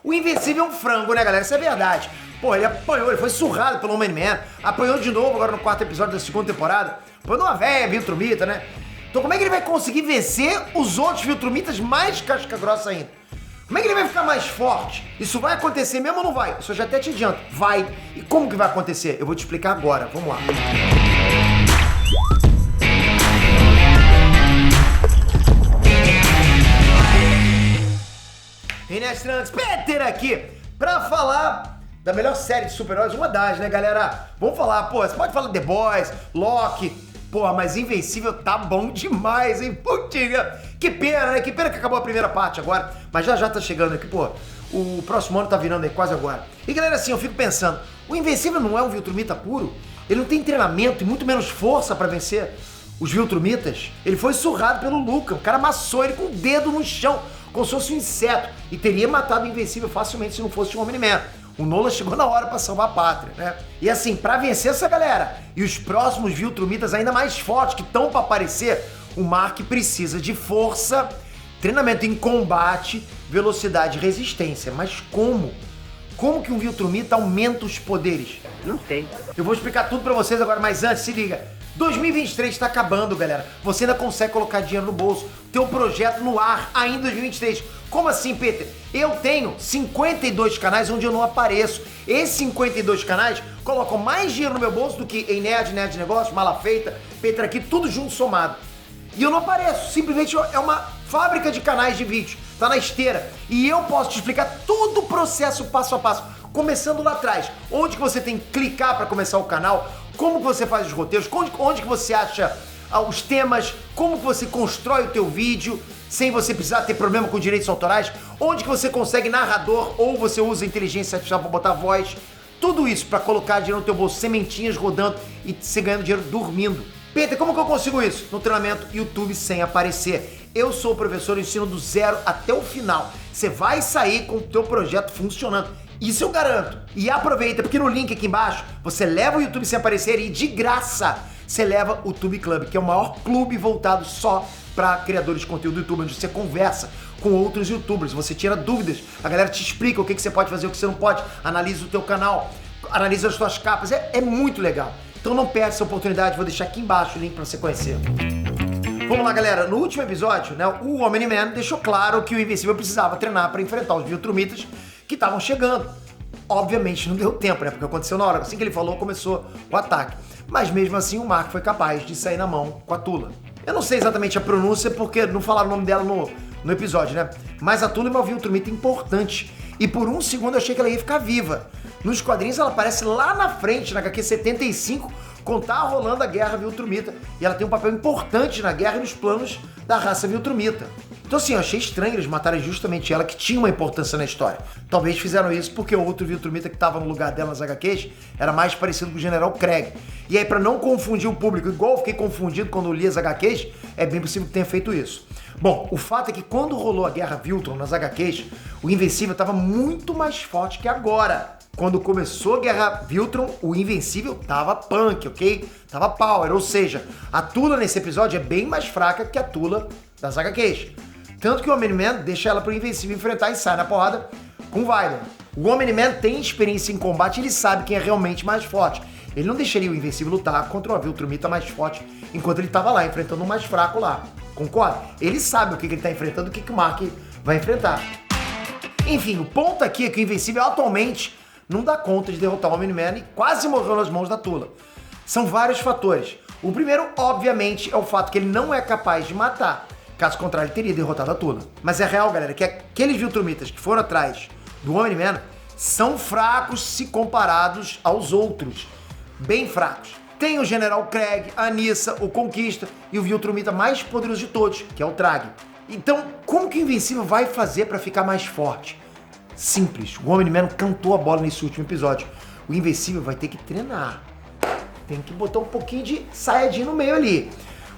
O Invencível é um frango, né, galera? Isso é verdade. Pô, ele apanhou, ele foi surrado pelo Omni-Man. Apanhou de novo agora no 4º episódio da 2ª temporada. Foi numa véia Viltrumita, né? Então como é que ele vai conseguir vencer os outros Viltrumitas mais casca-grossa ainda? Como é que ele vai ficar mais forte? Isso vai acontecer mesmo ou não vai? Isso eu já até te adianto. Vai. E como que vai acontecer? Eu vou te explicar agora. Vamos lá. Inês Trunks, Peter aqui, pra falar da melhor série de super-heróis, uma das, né, galera? Vamos falar, pô, você pode falar The Boys, Loki, porra, mas Invencível tá bom demais, hein? Putinha, que pena, né? Que pena que acabou a primeira parte agora, mas já tá chegando aqui, pô. O próximo ano tá virando aí quase agora. E galera, assim, eu fico pensando, o Invencível não é um Viltrumita puro? Ele não tem treinamento e muito menos força pra vencer os Viltrumitas? Ele foi surrado pelo Luca, o cara amassou ele com o dedo no chão, como se fosse um inseto, e teria matado o Invencível facilmente se não fosse um Omni-Man. O Nolan chegou na hora pra salvar a pátria, né? E assim, pra vencer essa galera e os próximos Viltrumitas ainda mais fortes que estão pra aparecer, o Mark precisa de força, treinamento em combate, velocidade e resistência. Mas como? Como que um Viltrumita aumenta os poderes? Não sei. Eu vou explicar tudo pra vocês agora, mas antes, se liga. 2023 tá acabando, galera. Você ainda consegue colocar dinheiro no bolso. Teu projeto no ar ainda em 2023. Como assim, Peter? Eu tenho 52 canais onde eu não apareço. Esses 52 canais colocam mais dinheiro no meu bolso do que em Nerd Negócio, Mala Feita, Peter aqui, tudo junto somado. E eu não apareço. Simplesmente é uma fábrica de canais de vídeo. Tá na esteira. E eu posso te explicar todo o processo passo a passo. Começando lá atrás. Onde que você tem que clicar para começar o canal. Como que você faz os roteiros, onde que você acha os temas, como que você constrói o teu vídeo sem você precisar ter problema com direitos autorais, onde que você consegue narrador ou você usa inteligência artificial para botar voz, tudo isso para colocar dinheiro no teu bolso, sementinhas rodando e você ganhando dinheiro dormindo. Peter, como que eu consigo isso? No treinamento YouTube sem aparecer. Eu sou o professor, eu ensino do zero até o final. Você vai sair com o teu projeto funcionando. Isso eu garanto. E aproveita, porque no link aqui embaixo, você leva o YouTube sem aparecer e de graça você leva o Tube Club, que é o maior clube voltado só para criadores de conteúdo do YouTube, onde você conversa com outros YouTubers, você tira dúvidas, a galera te explica o que você pode fazer, o que você não pode, analisa o teu canal, analisa as suas capas, é muito legal. Então não perde essa oportunidade, vou deixar aqui embaixo o link para você conhecer. Vamos lá, galera. No último episódio, né, o Omni-Man deixou claro que o Invencível precisava treinar para enfrentar os Viltrumitas que estavam chegando. Obviamente não deu tempo, né? Porque aconteceu na hora. Assim que ele falou, começou o ataque. Mas mesmo assim, o Mark foi capaz de sair na mão com a Tula. Eu não sei exatamente a pronúncia, porque não falaram o nome dela no episódio, né? Mas a Tula é uma Viltrumita importante. E por um segundo eu achei que ela ia ficar viva. Nos quadrinhos ela aparece lá na frente, na HQ 75, quando tá rolando a guerra Viltrumita. E ela tem um papel importante na guerra e nos planos da raça Viltrumita. Então assim, eu achei estranho eles matarem justamente ela, que tinha uma importância na história. Talvez fizeram isso porque o outro Viltrumita que tava no lugar dela nas HQs era mais parecido com o General Craig. E aí, pra não confundir o público, igual eu fiquei confundido quando eu li as HQs, é bem possível que tenha feito isso. Bom, o fato é que quando rolou a Guerra Viltrum nas HQs, o Invencível tava muito mais forte que agora. Quando começou a Guerra Viltrum, o Invencível tava punk, ok? Tava power, ou seja, a Tula nesse episódio é bem mais fraca que a Tula das HQs. Tanto que o Omni-Man deixa ela pro Invencível enfrentar e sai na porrada com o Violent. O Omni-Man tem experiência em combate, ele sabe quem é realmente mais forte. Ele não deixaria o Invencível lutar contra o Viltrumita mais forte enquanto ele tava lá, enfrentando o mais fraco lá. Concorda? Ele sabe o que ele tá enfrentando, o que o Mark vai enfrentar. Enfim, o ponto aqui é que o Invencível atualmente não dá conta de derrotar o Omni-Man e quase morreu nas mãos da Tula. São vários fatores. O primeiro, obviamente, é o fato que ele não é capaz de matar. Caso contrário, ele teria derrotado a Tula. Mas é real, galera, que aqueles Viltrumitas que foram atrás do Omni-Man são fracos se comparados aos outros. Bem fracos. Tem o General Craig, a Anissa, o Conquista e o Viltrumita mais poderoso de todos, que é o Trag. Então, como que o Invencível vai fazer para ficar mais forte? Simples. O Omni-Man cantou a bola nesse último episódio. O Invencível vai ter que treinar. Tem que botar um pouquinho de saiadinha no meio ali.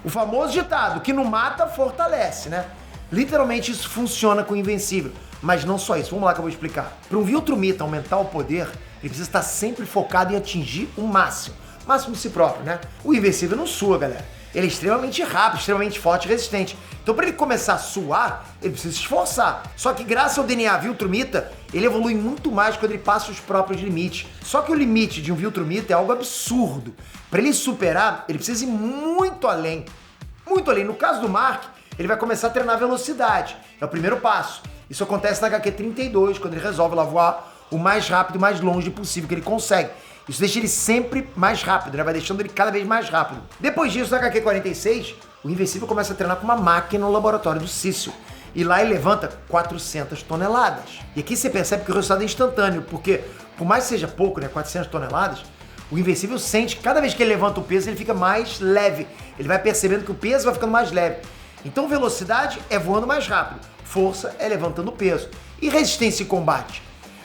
O famoso ditado, que não mata, fortalece, né? Literalmente isso funciona com o Invencível. Mas não só isso, vamos lá que eu vou explicar. Para um Viltrumita aumentar o poder, ele precisa estar sempre focado em atingir o máximo. Máximo de si próprio, né? O Invencível não sua, galera. ele é extremamente rápido, extremamente forte e resistente. Então para ele começar a suar, ele precisa se esforçar. Só que graças ao DNA Viltrumita, ele evolui muito mais quando ele passa os próprios limites. Só que o limite de um Viltrumita é algo absurdo. Para ele superar, ele precisa ir muito além. Muito além. No caso do Mark, ele vai começar a treinar velocidade. É o primeiro passo. Isso acontece na HQ 32, quando ele resolve lá voar o mais rápido e mais longe possível que ele consegue. Isso deixa ele sempre mais rápido, né? Vai deixando ele cada vez mais rápido. Depois disso, na HQ 46, o Invencível começa a treinar com uma máquina no laboratório do Cício. E lá ele levanta 400 toneladas. E aqui você percebe que o resultado é instantâneo, porque por mais que seja pouco, né, 400 toneladas, o Invencível sente que cada vez que ele levanta o peso, ele fica mais leve. Ele vai percebendo que o peso vai ficando mais leve. Então velocidade é voando mais rápido, força é levantando o peso. E resistência em combate?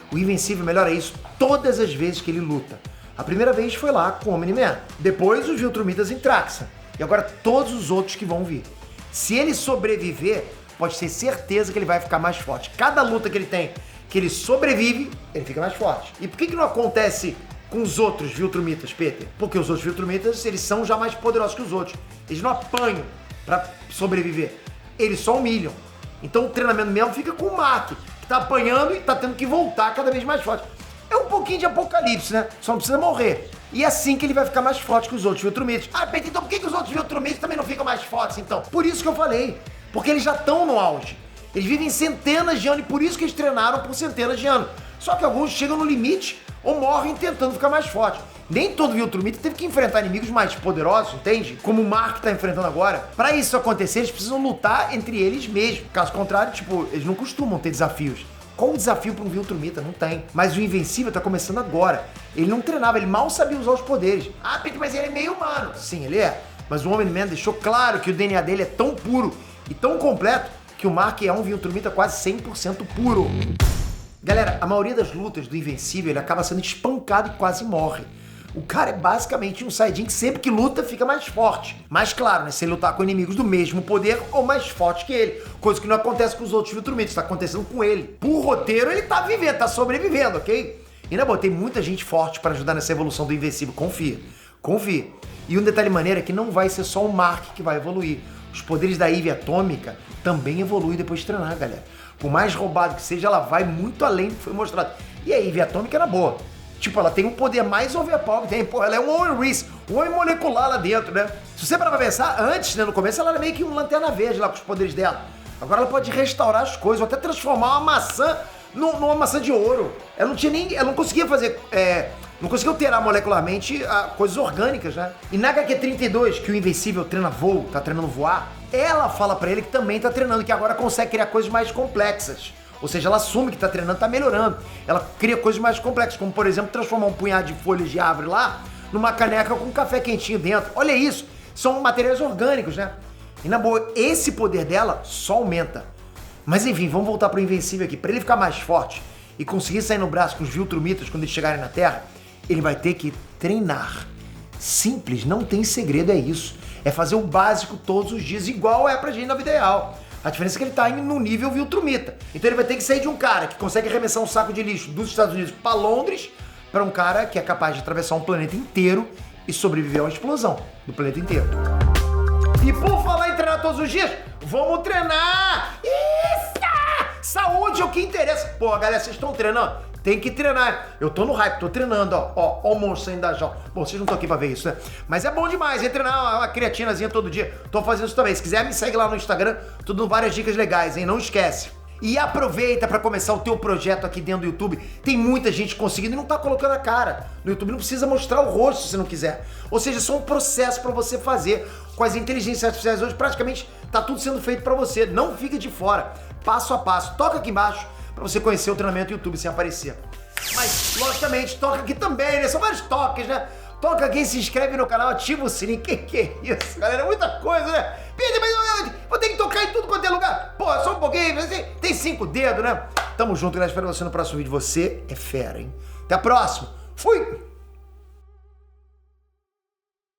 O Invencível melhora isso todas as vezes que ele luta. A primeira vez foi lá com o Omni-Man. Depois os Viltrumitas em Traxa. E agora todos os outros que vão vir. Se ele sobreviver, pode ter certeza que ele vai ficar mais forte. Cada luta que ele tem, que ele sobrevive, ele fica mais forte. E por que não acontece com os outros Viltrumitas, Peter? Porque os outros Viltrumitas, eles são já mais poderosos que os outros. Eles não apanham pra sobreviver. Eles só humilham. Então o treinamento mesmo fica com o Mark, que tá apanhando e tá tendo que voltar cada vez mais forte. É um pouquinho de apocalipse, né? Só não precisa morrer. E é assim que ele vai ficar mais forte que os outros Viltrumitas. Ah, Peter, então por que os outros Viltrumitas também não ficam mais fortes, então? Por isso que eu falei. Porque eles já estão no auge. Eles vivem centenas de anos e por isso que eles treinaram por centenas de anos. Só que alguns chegam no limite ou morrem tentando ficar mais forte. Nem todo Viltrumita teve que enfrentar inimigos mais poderosos, entende? Como o Mark tá enfrentando agora. Pra isso acontecer, eles precisam lutar entre eles mesmos. Caso contrário, tipo, eles não costumam ter desafios. Qual o desafio para um Viltrumita? Não tem. Mas o Invencível tá começando agora. Ele não treinava, ele mal sabia usar os poderes. Ah, Peter, mas ele é meio humano. Sim, ele é. Mas o Omni-Man deixou claro que o DNA dele é tão puro e tão completo que o Mark é um Viltrumita quase 100% puro. Galera, a maioria das lutas do Invencível, ele acaba sendo espancado e quase morre. O cara é basicamente um Saiyajin que sempre que luta fica mais forte. Mas claro, né, se ele lutar com inimigos do mesmo poder ou mais forte que ele. Coisa que não acontece com os outros Viltrumitas, tá acontecendo com ele. Por roteiro, ele tá vivendo, tá sobrevivendo, ok? E na boa, tem muita gente forte para ajudar nessa evolução do Invencível, confia. Confia. E um detalhe maneiro é que não vai ser só o Mark que vai evoluir. Os poderes da Eve Atômica também evoluem depois de treinar, galera. Por mais roubado que seja, ela vai muito além do que foi mostrado. E a Eve Atômica era boa. Tipo, ela tem um poder mais overpower, tem, pô, ela é um Owen Reese, um homem molecular lá dentro, né? Se você parar pra pensar, antes, né, no começo, ela era meio que um lanterna verde lá com os poderes dela. Agora ela pode restaurar as coisas, ou até transformar uma maçã numa maçã de ouro. Ela não tinha nem, ela não conseguia fazer, não conseguia alterar molecularmente coisas orgânicas, né? E na HQ 32, que o Invencível treina voo, tá treinando voar, ela fala pra ele que também tá treinando, que agora consegue criar coisas mais complexas. Ou seja, ela assume que tá treinando, tá melhorando. Ela cria coisas mais complexas, como por exemplo, transformar um punhado de folhas de árvore lá numa caneca com um café quentinho dentro. Olha isso, são materiais orgânicos, né? E na boa, esse poder dela só aumenta. Mas enfim, vamos voltar pro Invencível aqui. Pra ele ficar mais forte e conseguir sair no braço com os Viltrumitas quando eles chegarem na Terra, ele vai ter que treinar. Simples, não tem segredo, é isso. É fazer o básico todos os dias, igual é pra gente na vida real. A diferença é que ele tá indo no nível Viltrumita. Então ele vai ter que sair de um cara que consegue arremessar um saco de lixo dos Estados Unidos pra Londres, pra um cara que é capaz de atravessar um planeta inteiro e sobreviver a uma explosão do planeta inteiro. E por falar em treinar todos os dias, vamos treinar! Isso! Saúde é o que interessa. Pô, galera, vocês estão treinando? Tem que treinar. Eu tô no hype, tô treinando, ó. Ó o monstro saindo da jaula. Bom, vocês não estão aqui pra ver isso, né? Mas é bom demais, é treinar uma creatinazinha todo dia. Tô fazendo isso também. Se quiser, me segue lá no Instagram. Tô dando várias dicas legais, hein? Não esquece. E aproveita pra começar o teu projeto aqui dentro do YouTube. Tem muita gente conseguindo e não tá colocando a cara. No YouTube não precisa mostrar o rosto se você não quiser. Ou seja, é só um processo pra você fazer. Com as inteligências artificiais hoje, praticamente tá tudo sendo feito pra você. Não fica de fora. Passo a passo. Toca aqui embaixo pra você conhecer o treinamento do YouTube sem aparecer. Mas, logicamente, toca aqui também, né? São vários toques, né? Toca aqui, se inscreve no canal, ativa o sininho. Que é isso, galera? É muita coisa, né? Pedro, mas eu vou ter que tocar em tudo quanto é lugar. Pô, só um pouquinho. Tem 5 dedos, né? Tamo junto, galera. Espero você no próximo vídeo. Você é fera, hein? Até a próxima. Fui!